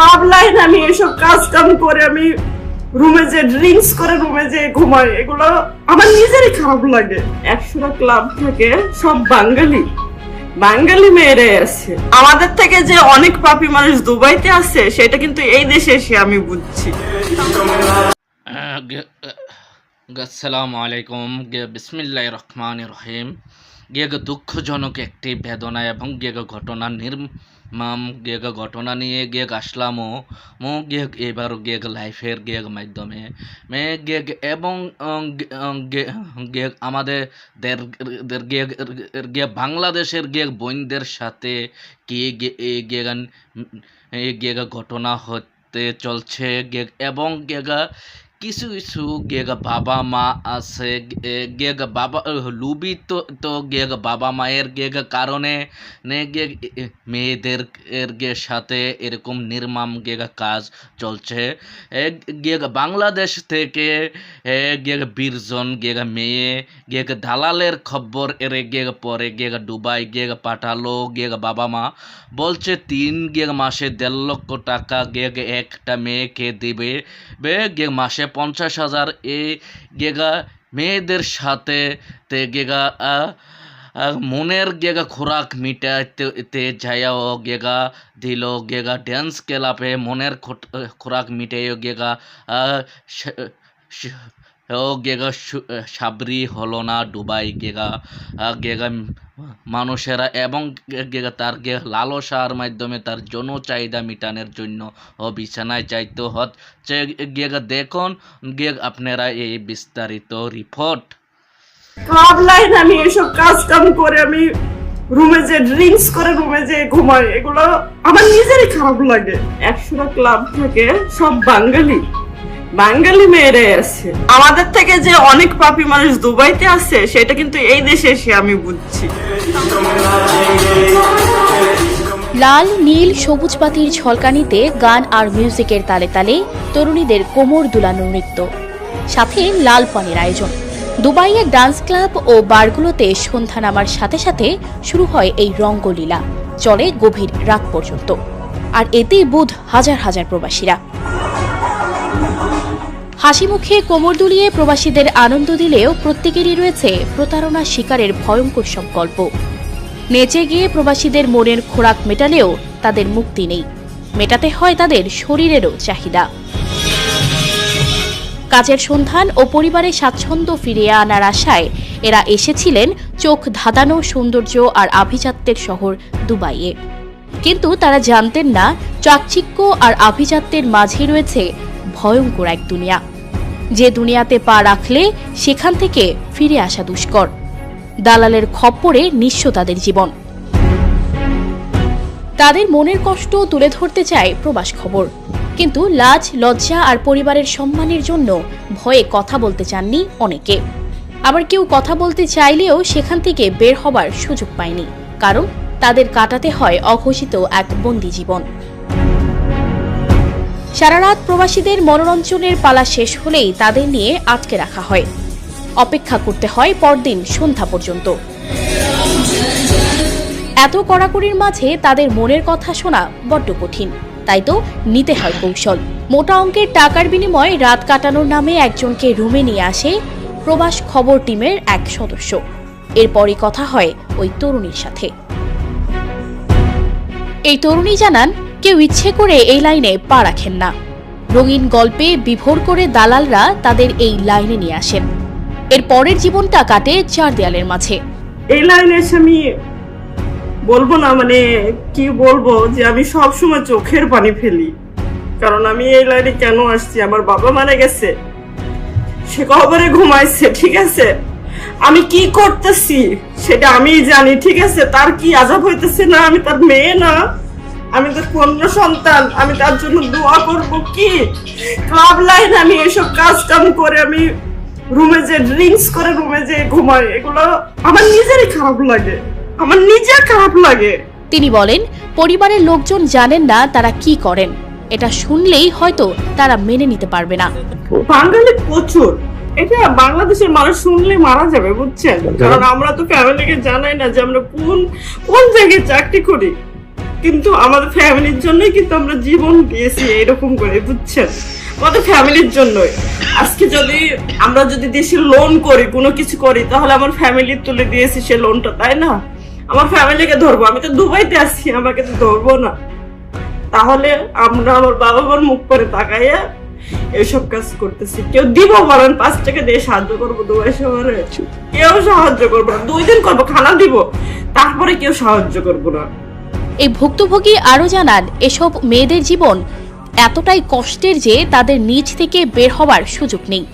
Club line আমি এসব কাজ কাম করে আমি রুমে যে ড্রিঙ্কস করে রুমে যে ঘুমাই, এগুলো আমার নিজেরই খারাপ লাগে। 100টা ক্লাব থেকে সব বাঙালি মেয়েরা আছে। আমাদের থেকে যে অনেক পাপী মানুষ দুবাইতে আছে সেটা কিন্তু এই দেশে এসে আমি বুঝছি। আসসালামু আলাইকুম। বিসমিল্লাহির রহমানির রহিম। দুঃখজনক একটি বেদনা এবং ঘটনা নির্মম ঘটনা নিয়ে আসলামও এবার লাইফের মাধ্যমে এবং আমাদের বাংলাদেশের বোনদের সাথে ঘটনা হতে চলছে এবং কিছু বাবা মা আছে বাবা লুবিত বাবা মায়ের কারণে মেয়েদের সাথে এরকম নির্মম কাজ চলছে। বাংলাদেশ থেকে 20 জন মেয়ে দালালের খবর পরে দুবাই পাঠালো। পাঠালো বাবা মা বলছে 3 মাসে 1.5 লক্ষ টাকা একটা মেয়েকে দিবে, মাসে 50,000। মেয়েদের সাথে মনের খোরাক মিটাইতে যাইও দিল ড্যান্স ক্লাবে মনের খোরাক মিটাইও সাবরি হলো না দুবাই মানুষেরা এবং তার লালসার মাধ্যমে তার যৌন চাহিদা মিটানোর জন্য বিছানায় চাইতে হচ্ছে। দেখুন আপনারা এই বিস্তারিত রিপোর্ট। ক্লাব লাইন আমি এসব কাজ কাম করে আমি রুমে যে ড্রিঙ্কস করে রুমে যে ঘুমাই, এগুলো আমার নিজেরই খারাপ লাগে। 100টা ক্লাব থেকে সব বাঙালি মেয়েরা আছে। আমাদের থেকে যে অনেক পাপী মানুষ দুবাইতে আছে সেটা কিন্তু এই দেশে এসে আমি বুঝছি। লাল নীল সবুজ বাতির ঝলকানিতে গান আর মিউজিকের তালে তালে তরুণীদের কোমর দুলানো নৃত্য, সাথে লাল পানির আয়োজন। দুবাইয়ের ডান্স ক্লাব ও বারগুলোতে সন্ধ্যা নামার সাথে সাথে শুরু হয় এই রঙ্গলীলা, চলে গভীর রাত পর্যন্ত। আর এতেই বুধ হাজার হাজার প্রবাসীরা। হাসি মুখে কোমর দুলিয়ে প্রবাসীদের আনন্দ দিলেও প্রত্যেকেরই রয়েছে প্রতারণা শিকারের ভয়ঙ্কর সব গল্প। নেচে গিয়ে প্রবাসীদের মনের খোরাক মেটালেও তাদের মুক্তি নেই, মেটাতে হয় তাদের শরীরেরও চাহিদা। কাজের সন্ধান ও পরিবারের স্বাচ্ছন্দ্য ফিরিয়ে আনার আশায় এরা এসেছিলেন চোখ ধাঁধানো সৌন্দর্য আর আভিজাত্যের শহর দুবাইয়ে। কিন্তু তারা জানতেন না চাকচিক্য আর আভিজাত্যের মাঝে রয়েছে ভয়ঙ্কর এক দুনিয়া, যে দুনিয়াতে পা রাখলে সেখান থেকে ফিরে আসা দুষ্কর। দালালের খপ্পরে নিঃস্ব তাদের জীবন। তাদের মনের কষ্ট তুলে ধরতে চায় প্রবাস খবর, কিন্তু লাজ লজ্জা আর পরিবারের সম্মানের জন্য ভয়ে কথা বলতে চাননি অনেকে। আবার কেউ কথা বলতে চাইলেও সেখান থেকে বের হবার সুযোগ পায়নি, কারণ তাদের কাটাতে হয় অঘোষিত এক বন্দি জীবন। সারা রাত প্রবাসীদের মনোরঞ্জনের পালা শেষ হলেই তাদের নিয়ে আটকে রাখা হয়। অপেক্ষা করতে হয় পরদিন সন্ধ্যা পর্যন্ত। এত কড়াকড়ির মাঝে তাদের মনের কথা শোনা বড্ড কঠিন, তাই তো নিতে হয় কৌশল। মোটা অঙ্কের টাকার বিনিময়ে রাত কাটানোর নামে একজনকে রুমে নিয়ে আসে প্রবাস খবর টিমের এক সদস্য। এরপরই কথা হয় ওই তরুণীর সাথে। এই তরুণী জানান, কেউ ইচ্ছে করে এই লাইনে পা রাখেন না। রঙিন গল্পে বিভোর করে দালালরা তাদের এই লাইনে নিয়ে আসেন। এর পরের জীবনটা কাটে 4 দেয়ালের মাঝে। এই লাইনে এসে আমি বলবো না, মানে কি বলবো, যে আমি সব সময় চোখের পানি ফেলি। কারণ আমি এই লাইনে কেন আসছি, আমার বাবা মারা গেছে, সে কবরে ঘুমাইছে, ঠিক আছে, আমি কি করতেছি সেটা আমি জানি, ঠিক আছে, তার কি আযাব হইতেছে না, আমি তার মেয়ে না, আমি তার কন্যা সন্তান, আমি তার জন্য দোয়া করব কি? ক্লাব লাইন আমি এসব কাজ কাম করে আমি রুমে যে ড্রিঙ্কস করে রুমে যে ঘুমাই, এগুলো আমার নিজেরই খারাপ লাগে। তিনি বলেন, পরিবারের লোকজন জানেন না তারা কি করেন। এটা শুনলেই হয়তো তারা মেনে নিতে পারবে না। বাঙালি প্রচুর, এটা বাংলাদেশের মানুষ শুনলে মারা যাবে, বুঝছেন? কারণ আমরা তো ফ্যামিলিকে জানাই না যে আমরা কোন জায়গায় চাকরি করি। কিন্তু আমাদের ফ্যামিলির জন্যই কিন্তু আমরা জীবন দিয়েছি এরকম করে, বুঝছেন? আমাদের ফ্যামিলির জন্যই। আজকে যদি আমরা যদি দেশে লোন করি, কোনো কিছু করি, তাহলে আমার ফ্যামিলি তুলে দিয়েছি সে লোনটা, তাই না? আমার ফ্যামিলিকে ধরবো, আমি তো দুবাইতে আছি, আমাকে তো ধরবো না। তাহলে আমরা আমার বাবা মার মুখ করে তাকাইয়া এসব কাজ করতেছি। কেউ দিব বলেন 5 টাকা দিয়ে সাহায্য করবো দুবাই শহরে? কেউ সাহায্য করবো না। 2 দিন করবো, খানা দিব, তারপরে কেউ সাহায্য করবো না। এই ভুক্তভোগী আরও জানান, এসব মেয়েদের জীবন এতটাই কষ্টের যে তাদের নিজ থেকে বের হওয়ার সুযোগ নেই।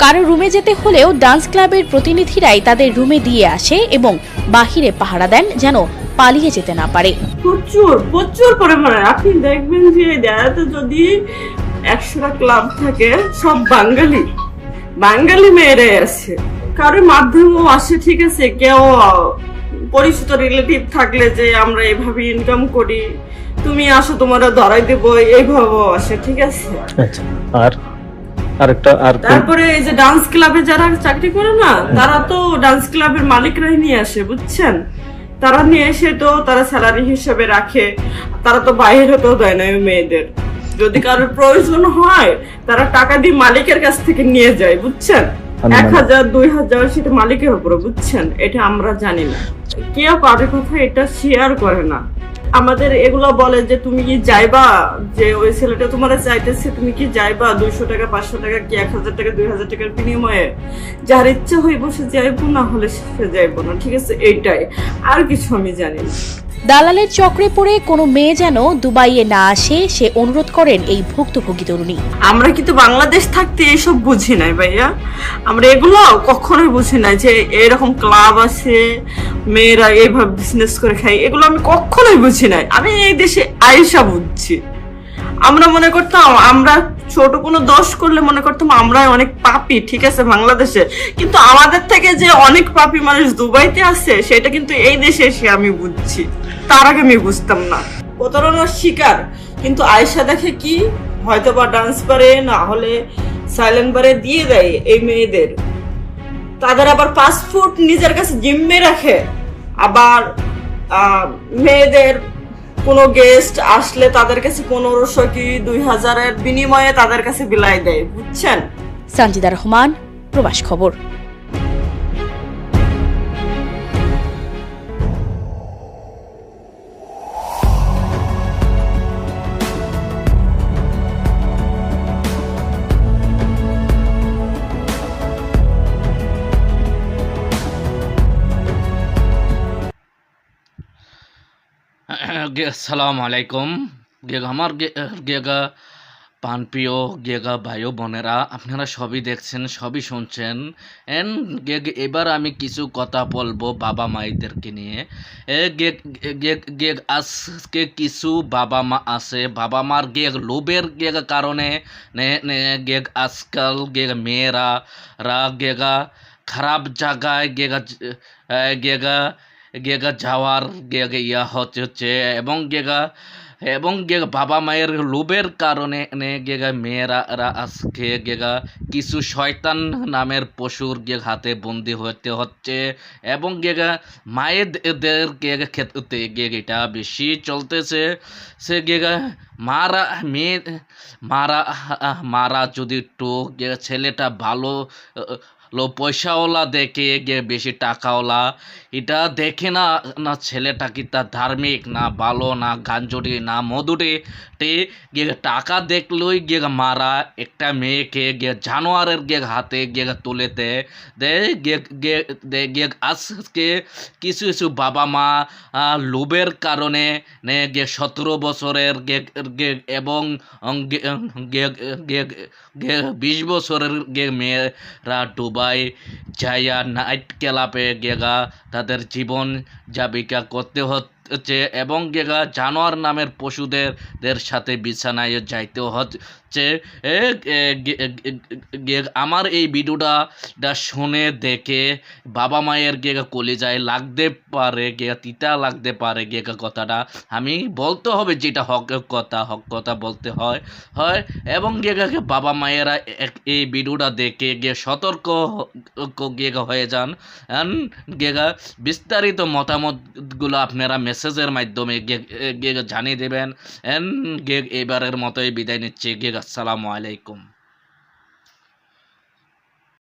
কারো রুমে যেতে হলেও ডান্স ক্লাবের প্রতিনিধিরাই তাদের রুমে দিয়ে আসে এবং বাহিরে পাহারা দেন যেন পালিয়ে যেতে না পারে। প্রচুর প্রচুর পরিমাণে আপনি দেখবেন যে দেয়াতে যদি 100টা ক্লাব থাকে, সব বাঙালি মেয়েরাই আছে। কারোর মাধ্যমেও আসে, ঠিক আছে, কেউ পরিচিত রিলেটিভ থাকলে যে আমরা এভাবে ইনকাম করি, তুমি আসো তোমারা ধরাই দেবো, এইভাবেও আসে, ঠিক আছে। আচ্ছা, আর তারপরে এই যে ডান্স ক্লাবে যারা চাকরি করে না, তারা তো ডান্স ক্লাবের মালিকরাই নিয়ে আসে, বুঝছেন? তারা নিয়ে এসে তো তারা স্যালারি হিসেবে রাখে, তারা তো বাইরে হতেও দেয় না ওই মেয়েদের। যদি কারোর প্রয়োজন হয় তারা টাকা দিয়ে মালিকের কাছ থেকে নিয়ে যায়, বুঝছেন? 1000 2000 সেটা মালিকের উপরে, বুঝছেন? এটা আমরা জানি না, কেউ কারোর কথা এটা শেয়ার করে না। আমাদের এগুলো বলে যে তুমি কি যাইবা, যে ওই ছেলেটা তোমার চাইতেছে, তুমি কি যাইবা 200 টাকা 500 টাকা কি 1000 টাকা 2000 টাকার বিনিময়ে? যার ইচ্ছা হইব সে যাইবো, না হলে সে যাইবো না, ঠিক আছে? এইটাই, আর কিছু আমি জানি না। দালালের চক্রে পড়ে কোনো মেয়ে যেন দুবাইয়ে না আসে সে অনুরোধ করেন এই ভুক্তভোগী তরুণী। আমরা কিন্তু বাংলাদেশ থাকতে এসব বুঝি নাই ভাইয়া, আমরা এগুলো কখনোই বুঝি নাই যে এরকম ক্লাব আছে, মেয়েরা এইভাবে বিজনেস করে খায়, এগুলো আমি কখনোই বুঝি নাই। আমি এই দেশে আয়েশা বুঝছি। আমরা মনে করতাম আমরা ছোট কোনো দোষ করলে মনে করতাম আমরা অনেক পাপী, ঠিক আছে, বাংলাদেশে। কিন্তু আমাদের থেকে যে অনেক পাপী মানুষ দুবাইতে আছে সেটা কিন্তু এই দেশে এসে আমি বুঝছি, তার আগে আমি বুঝতাম না। প্রতারণার শিকার কিন্তু আয়েশা দেখে কি, হয়তো বা ডান্স বারে না হলে সাইলেন্ট বারে দিয়ে দেয় এই মেয়েদের। তাদের আবার পাসপোর্ট নিজের কাছে জিম্মে রাখে, আবার মেয়েদের কোনো গেস্ট আসলে তাদের কাছে 1500 কি 2000-এর বিনিময়ে তাদের কাছে বিলাই দেয়, বুঝছেন? সানজিদা রহমান, প্রবাস খবর। আসসালামু আলাইকুম। আমার গেগা প্রাণপ্রিয় গেগা ভাই বোনেরা, আপনারা সবই দেখছেন, সবই শুনছেন। এবার আমি কিছু কথা বলবো বাবা মায়েদেরকে নিয়ে। আজকে কিছু বাবা মা আছে, বাবা মার লোভের কারণে আজকাল মেয়েরা খারাপ জায়গায় যাওয়ার ইয়া হচ্ছে এবং বাবা মায়ের লোভের কারণে মেয়েরা আজকে কিছু শয়তান নামের পশুর হাতে বন্দি হতে হচ্ছে এবং মায়েদের ক্ষেত্রে এটা বেশি চলতেছে। সে মারা যদি একটু ছেলেটা ভালো পয়সাওয়ালা দেখে বেশি টাকাওয়ালা, এটা দেখে না ছেলেটা কি তা ধার্মিক না ভালো না গাঞ্জরি না মধুরে, টাকা দেখলেই মারা একটা মেয়েকে জানোয়ারের হাতে তুলে দেয়। আজকে কিছু বাবা মা লোভের কারণে 17 বছরের এবং 20 বছরের মেয়েরা দুবাই যাইয়া নাইট ক্লাবে তাদের জীবন জীবিকা করতে হচ্ছে এবং জানোয়ার নামের পশুদের সাথে বিছানায় যাইতে হচ্ছে। আমার এই ভিডিওটা শুনে দেখে বাবা মায়ের কলিজায় লাগতে পারে, তিতা লাগতে পারে কথাটা। আমি বলতে হবে যেটা হক কথা বলতে হয় এবং বাবা মায়েরা এই ভিডিওটা দেখে সতর্ক হয়ে যান। বিস্তারিত মতামতগুলো আপনারা মেসেজের মাধ্যমে জানিয়ে দেবেন। এবারের মতোই বিদায় নিচ্ছি। আসসালামু আলাইকুম।